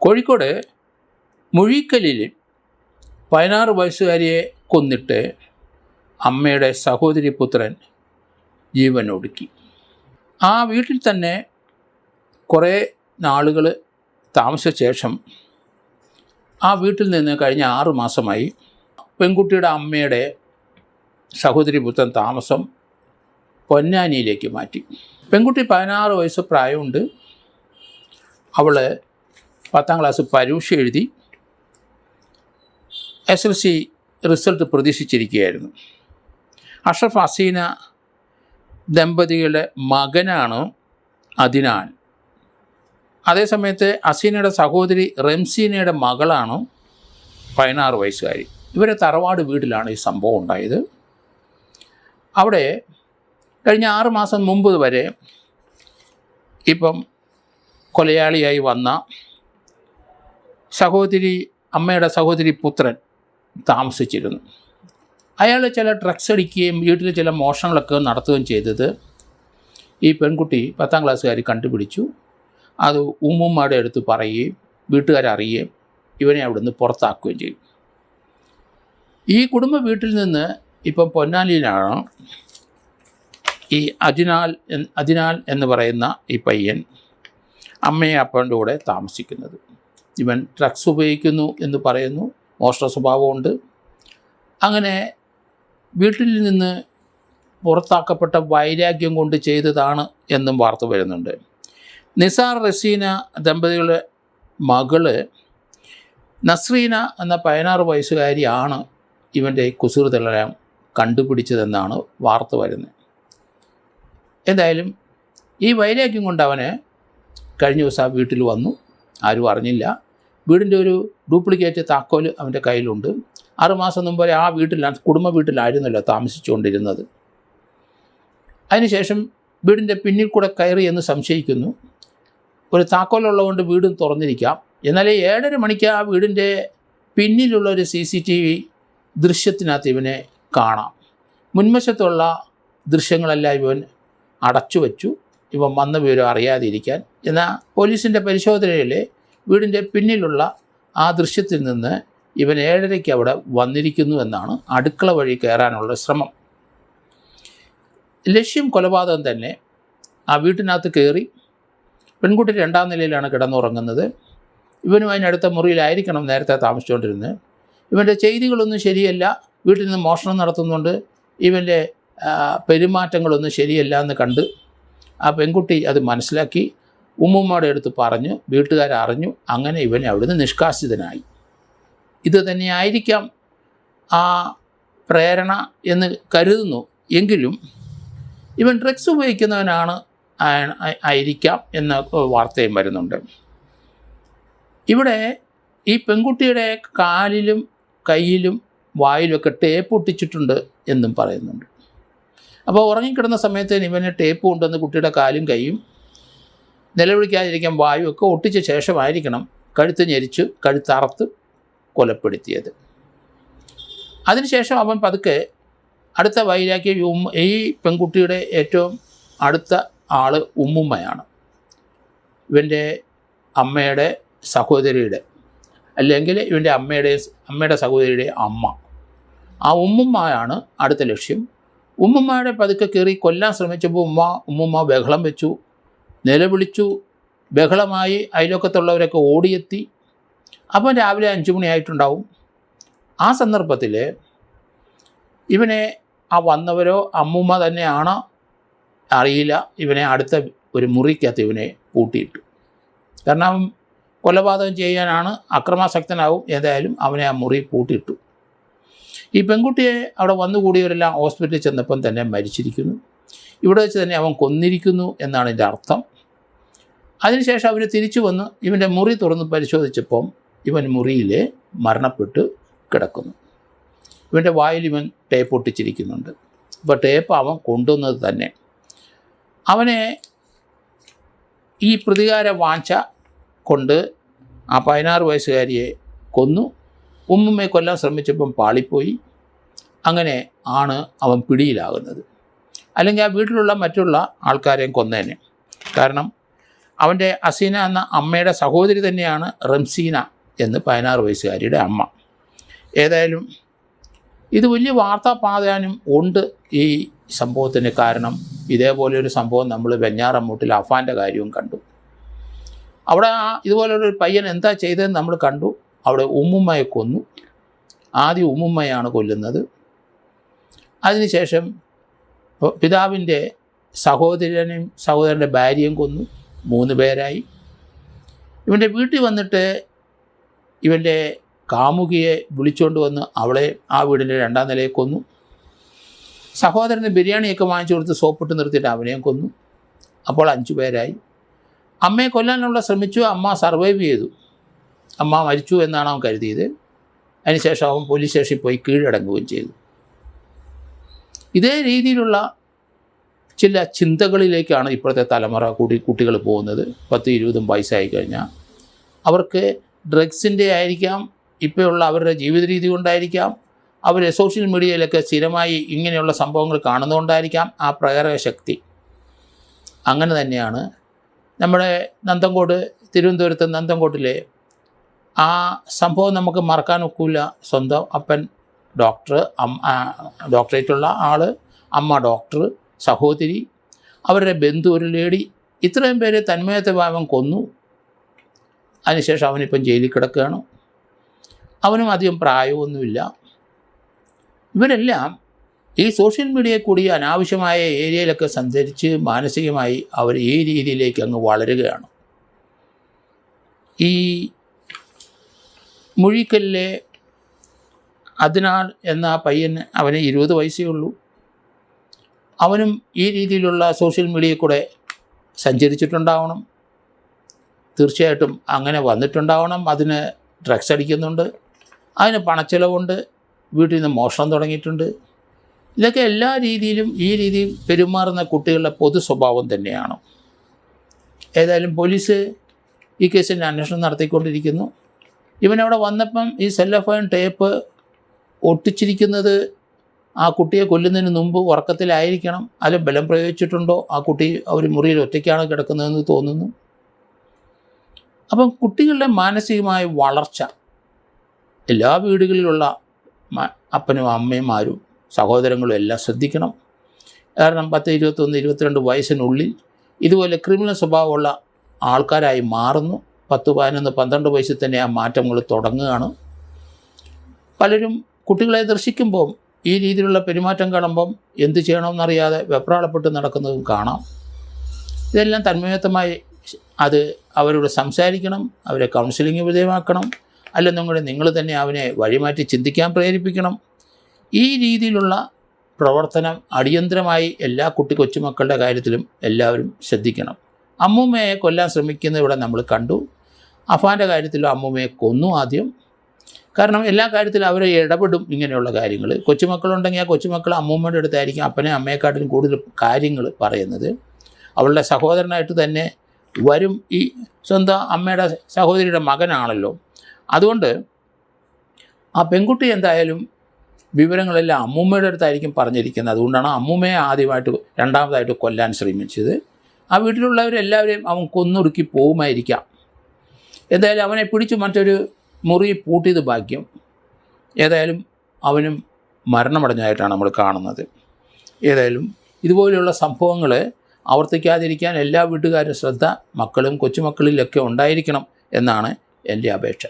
കോഴിക്കോട് മുഴിക്കലിൽ 16 വയസ്സുകാരിയെ കൊന്നിട്ട് അമ്മയുടെ സഹോദരി പുത്രൻ ജീവനൊടുക്കി. ആ വീട്ടിൽ തന്നെ കുറേ നാളുകൾ താമസിച്ച ശേഷം ആ വീട്ടിൽ നിന്ന് കഴിഞ്ഞ 6 മാസമായി പെൺകുട്ടിയുടെ അമ്മയുടെ സഹോദരി പുത്രൻ താമസം പൊന്നാനിയിലേക്ക് മാറ്റി. പെൺകുട്ടി 16 വയസ്സ് പ്രായമുണ്ട്. അവൾ 10ാം ക്ലാസ് പരീക്ഷ എഴുതി SLC റിസൾട്ട് പ്രതീക്ഷിച്ചിരിക്കുകയായിരുന്നു. അഷ്റഫ് ഹസീന ദമ്പതികളുടെ മകനാണ് അദ്നാൻ. അതേസമയത്ത് ഹസീനയുടെ സഹോദരി റംസീനയുടെ മകളാണ് 16 വയസ്സുകാരി. ഇവരെ തറവാട് വീട്ടിലാണ് ഈ സംഭവം ഉണ്ടായത്. അവിടെ കഴിഞ്ഞ 6 മാസം മുമ്പ് വരെ ഇപ്പം കൊലയാളിയായി വന്ന അമ്മയുടെ സഹോദരി പുത്രൻ താമസിച്ചിരുന്നു. അയാൾ ചില ഡ്രഗ്സ് അടിക്കുകയും വീട്ടിൽ ചില മോഷണങ്ങളൊക്കെ നടത്തുകയും ചെയ്തത് ഈ പെൺകുട്ടി 10ാം ക്ലാസ്സുകാരി കണ്ടുപിടിച്ചു. അത് ഉമ്മുമ്മയുടെ അടുത്ത് പറയുകയും വീട്ടുകാരറിയുകയും ഇവനെ അവിടുന്ന് പുറത്താക്കുകയും ചെയ്യും. ഈ കുടുംബ വീട്ടിൽ നിന്ന് ഇപ്പം പൊന്നാനിയിലാണ് ഈ അദ്നാൽ എന്ന് പറയുന്ന ഈ പയ്യൻ അമ്മയെ അപ്പൻ്റെ കൂടെ താമസിക്കുന്നത്. ഇവൻ ഡ്രഗ്സ് ഉപയോഗിക്കുന്നു എന്ന് പറയുന്നു, മോഷണ സ്വഭാവമുണ്ട്. അങ്ങനെ വീട്ടിൽ നിന്ന് പുറത്താക്കപ്പെട്ട വൈരാഗ്യം കൊണ്ട് ചെയ്തതാണ് എന്നും വാർത്ത വരുന്നുണ്ട്. നിസാർ റസീന ദമ്പതികളുടെ മകള് നസ്രീന എന്ന 16 വയസ്സുകാരിയാണ് ഇവൻ്റെ കുസൃതികളെല്ലാം കണ്ടുപിടിച്ചതെന്നാണ് വാർത്ത വരുന്നത്. എന്തായാലും ഈ വൈരാഗ്യം കൊണ്ട് അവന് കഴിഞ്ഞ ദിവസം വീട്ടിൽ വന്നു. ആരും അറിഞ്ഞില്ല. വീടിൻ്റെ ഒരു ഡ്യൂപ്ലിക്കേറ്റ് താക്കോൽ അവൻ്റെ കയ്യിലുണ്ട്. 6 മാസം മുമ്പ് ആ കുടുംബ വീട്ടിലായിരുന്നല്ലോ താമസിച്ചുകൊണ്ടിരുന്നത്. അതിനുശേഷം വീടിൻ്റെ പിന്നിൽ കൂടെ കയറി എന്ന് സംശയിക്കുന്നു. ഒരു താക്കോലുള്ളതുകൊണ്ട് വീടും തുറന്നിരിക്കാം. എന്നാൽ 7:30 മണിക്ക് ആ വീടിൻ്റെ പിന്നിലുള്ള ഒരു CCTV ദൃശ്യത്തിനകത്ത് ഇവനെ കാണാം. മുൻവശത്തുള്ള ദൃശ്യങ്ങളെല്ലാം ഇവൻ അടച്ചു വച്ചു, ഇവൻ വന്ന വിവരം അറിയാതിരിക്കാൻ. എന്നാൽ പോലീസിൻ്റെ പരിശോധനയിൽ വീടിൻ്റെ പിന്നിലുള്ള ആ ദൃശ്യത്തിൽ നിന്ന് ഇവൻ 7:30 അവിടെ വന്നിരിക്കുന്നു എന്നാണ്. അടുക്കള വഴി കയറാനുള്ള ശ്രമം. ലക്ഷ്യം കൊലപാതകം തന്നെ. ആ വീട്ടിനകത്ത് കയറി പെൺകുട്ടി 2ാം നിലയിലാണ് കിടന്നുറങ്ങുന്നത്. ഇവനും അതിനടുത്ത മുറിയിലായിരിക്കണം നേരത്തെ താമസിച്ചുകൊണ്ടിരുന്നത്. ഇവൻ്റെ ചെയ്തികളൊന്നും ശരിയല്ല. വീട്ടിൽ നിന്ന് മോഷണം നടത്തുന്നുണ്ട്. ഇവൻ്റെ പെരുമാറ്റങ്ങളൊന്നും ശരിയല്ല എന്ന് കണ്ട് ആ പെൺകുട്ടി അത് മനസ്സിലാക്കി ഉമ്മുമ്മയുടെ അടുത്ത് പറഞ്ഞു. വീട്ടുകാരറിഞ്ഞു. അങ്ങനെ ഇവനെ അവിടുന്ന് നിഷ്കാസിതനായി. ഇത് തന്നെയായിരിക്കാം ആ പ്രേരണ എന്ന് കരുതുന്നു. എങ്കിലും ഇവൻ ഡ്രഗ്സ് ഉപയോഗിക്കുന്നവനാണ് ആയിരിക്കാം എന്ന വാർത്തയും വരുന്നുണ്ട്. ഇവിടെ ഈ പെൺകുട്ടിയുടെ കാലിലും കയ്യിലും വായിലുമൊക്കെ ടേപ്പ് ഒട്ടിച്ചിട്ടുണ്ട് എന്നും പറയുന്നുണ്ട്. അപ്പോൾ ഉറങ്ങിക്കിടന്ന സമയത്ത് ഇവന് ടേപ്പ് കൊണ്ടുവന്ന് കുട്ടിയുടെ കാലും കൈയും നിലവിളിക്കാതിരിക്കാൻ വായുവൊക്കെ ഒട്ടിച്ച ശേഷമായിരിക്കണം കഴുത്ത് ഞെരിച്ച് കഴുത്തറുത്ത് കൊലപ്പെടുത്തിയത്. അതിനുശേഷം അവൻ പതുക്കെ അടുത്ത വൈരാഗ്യം ഈ പെൺകുട്ടിയുടെ ഏറ്റവും അടുത്ത ആൾ ഉമ്മുമ്മയാണ്. ഇവൻ്റെ അമ്മയുടെ സഹോദരിയുടെ അല്ലെങ്കിൽ ഇവൻ്റെ അമ്മയുടെ സഹോദരിയുടെ അമ്മ. ആ ഉമ്മുമ്മയാണ് അടുത്ത ലക്ഷ്യം. ഉമ്മുമ്മയുടെ പതുക്കെ കയറി കൊല്ലാൻ ശ്രമിച്ചപ്പോൾ ഉമ്മുമ്മ ബഹളം വെച്ചു, നിലവിളിച്ചു. ബഹളമായി അയൽവക്കത്തുള്ളവരൊക്കെ ഓടിയെത്തി. അപ്പം രാവിലെ 5 മണിയായിട്ടുണ്ടാവും. ആ സന്ദർഭത്തിൽ ഇവനെ ആ വന്നവരോ അമ്മൂമ്മ തന്നെയാണോ അറിയില്ല, ഇവനെ അടുത്ത ഒരു മുറിക്കകത്ത് ഇവനെ പൂട്ടിയിട്ടു. കാരണം കൊലപാതകം ചെയ്യാനാണ്, അക്രമാസക്തനാവും. ഏതായാലും അവനെ ആ മുറി പൂട്ടിയിട്ടു. ഈ പെൺകുട്ടിയെ അവിടെ വന്നുകൂടിയവരെല്ലാം ഹോസ്പിറ്റലിൽ ചെന്നപ്പം തന്നെ മരിച്ചിരിക്കുന്നു. ഇവിടെ വെച്ച് തന്നെ അവൻ കൊന്നിരിക്കുന്നു എന്നാണ് ഇതിൻ്റെ അർത്ഥം. അതിനുശേഷം അവന് തിരിച്ചു വന്ന് ഇവൻ്റെ മുറി തുറന്ന് പരിശോധിച്ചപ്പം ഇവൻ മുറിയിൽ മരണപ്പെട്ട് കിടക്കുന്നു. ഇവൻ്റെ വായിൽ ഇവൻ ടേപ്പ് ഒട്ടിച്ചിരിക്കുന്നുണ്ട്. അപ്പോൾ ടേപ്പ് അവൻ കൊണ്ടുവന്നത് തന്നെ. അവനെ ഈ പ്രതികാര വാഞ്ച കൊണ്ട് ആ 16 വയസ്സുകാരിയെ കൊന്നു. ഉമ്മുമ്മയെ കൊല്ലാൻ ശ്രമിച്ചപ്പം പാളിപ്പോയി. അങ്ങനെ ആണ് അവൻ പിടിയിലാകുന്നത്. അല്ലെങ്കിൽ ആ വീട്ടിലുള്ള മറ്റുള്ള ആൾക്കാരെയും കൊന്നേനെ. കാരണം അവൻ്റെ അസീന എന്ന അമ്മയുടെ സഹോദരി തന്നെയാണ് റംസീന എന്ന് 16 വയസ്സുകാരിയുടെ അമ്മ. ഏതായാലും ഇത് വലിയ വാർത്താ പ്രാധാന്യം ഉണ്ട് ഈ സംഭവത്തിന്. കാരണം ഇതേപോലെയൊരു സംഭവം നമ്മൾ വെഞ്ഞാറമ്മൂട്ടിൽ അഫാൻ്റെ കാര്യവും കണ്ടു. അവിടെ ഇതുപോലൊരു പയ്യൻ എന്താ ചെയ്തതെന്ന് നമ്മൾ കണ്ടു. അവിടെ ഉമ്മുമ്മയെ കൊന്നു. ആദ്യം ഉമ്മുമ്മയാണ് കൊല്ലുന്നത്. അതിനുശേഷം പിതാവിൻ്റെ സഹോദരനെയും സഹോദരൻ്റെ ഭാര്യയും കൊന്നു. 3 പേരായി. ഇവൻ്റെ വീട്ടിൽ വന്നിട്ട് ഇവൻ്റെ കാമുകിയെ വിളിച്ചുകൊണ്ട് വന്ന് അവളെ ആ വീടിൻ്റെ 2ാം നിലയെ കൊന്നു. സഹോദരന് ബിരിയാണിയൊക്കെ വാങ്ങിച്ചു കൊടുത്ത് സോപ്പിട്ട് നിർത്തിയിട്ട് അവനെയും കൊന്നു. അപ്പോൾ 5 പേരായി. അമ്മയെ കൊല്ലാനുള്ള ശ്രമിച്ചു. അമ്മ സർവൈവ് ചെയ്തു. അമ്മ മരിച്ചു എന്നാണ് അവൻ കരുതിയത്. അതിനുശേഷം അവൻ പോലീസ് സ്റ്റേഷനിൽ പോയി കീഴടങ്ങുകയും ചെയ്തു. ഇതേ രീതിയിലുള്ള ചില ചിന്തകളിലേക്കാണ് ഇപ്പോഴത്തെ തലമുറ കുട്ടികൾ പോകുന്നത്. 10-20 വയസ്സായി കഴിഞ്ഞാൽ അവർക്ക് ഡ്രഗ്സിൻ്റെ ആയിരിക്കാം, ഇപ്പോഴുള്ള അവരുടെ ജീവിത രീതി കൊണ്ടായിരിക്കാം, അവർ സോഷ്യൽ മീഡിയയിലൊക്കെ സ്ഥിരമായി ഇങ്ങനെയുള്ള സംഭവങ്ങൾ കാണുന്നതുകൊണ്ടായിരിക്കാം ആ പ്രേരക ശക്തി. അങ്ങനെ തന്നെയാണ് നമ്മുടെ നന്തൻകോട്, തിരുവനന്തപുരത്ത് നന്തൻകോട്ടിലെ ആ സംഭവം നമുക്ക് മറക്കാൻ ഒക്കില്ല. സ്വന്തം അപ്പൻ ഡോക്ടർ, ഡോക്ടറേറ്റുള്ള ആൾ, അമ്മ ഡോക്ടർ, സഹോദരി, അവരുടെ ബന്ധു ഒരു ലേഡി, ഇത്രയും പേര് തന്മയത്തെ ഭാവം കൊന്നു. അതിനുശേഷം അവനിപ്പം ജയിലിൽ കിടക്കുകയാണ്. അവനും അധികം പ്രായമൊന്നുമില്ല. ഇവരെല്ലാം ഈ സോഷ്യൽ മീഡിയയിൽ കൂടി അനാവശ്യമായ ഏരിയയിലൊക്കെ സഞ്ചരിച്ച് മാനസികമായി അവർ ഈ രീതിയിലേക്ക് അങ്ങ് വളരുകയാണ്. ഈ മുഴിക്കലിലെ അദ്നാൻ എന്ന പയ്യന്, അവന് 20 വയസ്സേ ഉള്ളൂ. അവനും ഈ രീതിയിലുള്ള സോഷ്യൽ മീഡിയയിൽ കൂടെ സഞ്ചരിച്ചിട്ടുണ്ടാവണം. തീർച്ചയായിട്ടും അങ്ങനെ വന്നിട്ടുണ്ടാവണം. അതിന് ഡ്രഗ്സ് അടിക്കുന്നുണ്ട്, അതിന് പണച്ചിലവുണ്ട്, വീട്ടിൽ നിന്ന് മോഷണം തുടങ്ങിയിട്ടുണ്ട്. ഇതൊക്കെ എല്ലാ രീതിയിലും ഈ രീതിയിൽ പെരുമാറുന്ന കുട്ടികളുടെ പൊതു സ്വഭാവം തന്നെയാണ്. ഏതായാലും പോലീസ് ഈ കേസിൻ്റെ അന്വേഷണം നടത്തിക്കൊണ്ടിരിക്കുന്നു. ഇവനവിടെ വന്നപ്പം ഈ സെല്ലോഫോൺ ടേപ്പ് ഒട്ടിച്ചിരിക്കുന്നത് ആ കുട്ടിയെ കൊല്ലുന്നതിന് മുമ്പ് ഉറക്കത്തിലായിരിക്കണം. അതിൽ ബലം പ്രയോഗിച്ചിട്ടുണ്ടോ, ആ കുട്ടി ഒരു മുറിയിൽ ഒറ്റയ്ക്കാണ് കിടക്കുന്നതെന്ന് തോന്നുന്നു. അപ്പം കുട്ടികളുടെ മാനസികമായ വളർച്ച എല്ലാ വീടുകളിലുള്ള അപ്പനും അമ്മമാരും സഹോദരങ്ങളും എല്ലാം ശ്രദ്ധിക്കണം. കാരണം 10, 21, 22 വയസ്സിനുള്ളിൽ ഇതുപോലെ ക്രിമിനൽ സ്വഭാവമുള്ള ആൾക്കാരായി മാറുന്നു. 10, 11, 12 വയസ്സിൽ തന്നെ ആ മാറ്റങ്ങൾ തുടങ്ങുകയാണ്. പലരും കുട്ടികളെ ദർശിക്കുമ്പോൾ ഈ രീതിയിലുള്ള പെരുമാറ്റം കാണുമ്പം എന്ത് ചെയ്യണമെന്നറിയാതെ വെപ്രാളപ്പെട്ട് നടക്കുന്നതും കാണാം. ഇതെല്ലാം തന്മയത്തമായി അത് അവരോട് സംസാരിക്കണം, അവരെ കൗൺസിലിംഗ് വിധേയമാക്കണം. അല്ലെന്നുണ്ടെങ്കിൽ നിങ്ങൾ തന്നെ അവനെ വഴിമാറ്റി ചിന്തിക്കാൻ പ്രേരിപ്പിക്കണം. ഈ രീതിയിലുള്ള പ്രവർത്തനം അടിയന്തരമായി എല്ലാ കൊച്ചുമക്കളുടെ കാര്യത്തിലും എല്ലാവരും ശ്രദ്ധിക്കണം. അമ്മൂമ്മയെ കൊല്ലാൻ ശ്രമിക്കുന്നത് ഇവിടെ നമ്മൾ കണ്ടു. അഫാൻ്റെ കാര്യത്തിലും അമ്മൂമ്മയെ കൊന്നു ആദ്യം. കാരണം എല്ലാ കാര്യത്തിലും അവരെ ഇടപെടും ഇങ്ങനെയുള്ള കാര്യങ്ങൾ. കൊച്ചുമക്കളുണ്ടെങ്കിൽ ആ കൊച്ചുമക്കൾ അമ്മൂമ്മയുടെ അടുത്തായിരിക്കും അപ്പനെ അമ്മയെക്കാട്ടിലും കൂടുതൽ കാര്യങ്ങൾ പറയുന്നത്. അവളുടെ സഹോദരനായിട്ട് തന്നെ വരും. ഈ സ്വന്തം അമ്മയുടെ സഹോദരിയുടെ മകനാണല്ലോ. അതുകൊണ്ട് ആ പെൺകുട്ടി എന്തായാലും വിവരങ്ങളെല്ലാം അമ്മൂമ്മയുടെ അടുത്തായിരിക്കും പറഞ്ഞിരിക്കുന്നത്. അതുകൊണ്ടാണ് അമ്മൂമ്മയെ രണ്ടാമതായിട്ട് കൊല്ലാൻ ശ്രമിച്ചത്. ആ വീട്ടിലുള്ളവരെല്ലാവരെയും അവൻ കൊന്നൊടുക്കി പോകുമായിരിക്കാം. എന്തായാലും അവനെ പിടിച്ച് മറ്റൊരു മുറി പൂട്ടിയത് ഭാഗ്യം. ഏതായാലും അവനും മരണമടഞ്ഞതായിട്ടാണ് നമ്മൾ കാണുന്നത്. ഏതായാലും ഇതുപോലെയുള്ള സംഭവങ്ങൾ ആവർത്തിക്കാതിരിക്കാൻ എല്ലാ വീട്ടുകാരും ശ്രദ്ധ മക്കളും കൊച്ചുമക്കളിലൊക്കെ ഉണ്ടായിരിക്കണം എന്നാണ് എൻ്റെ അപേക്ഷ.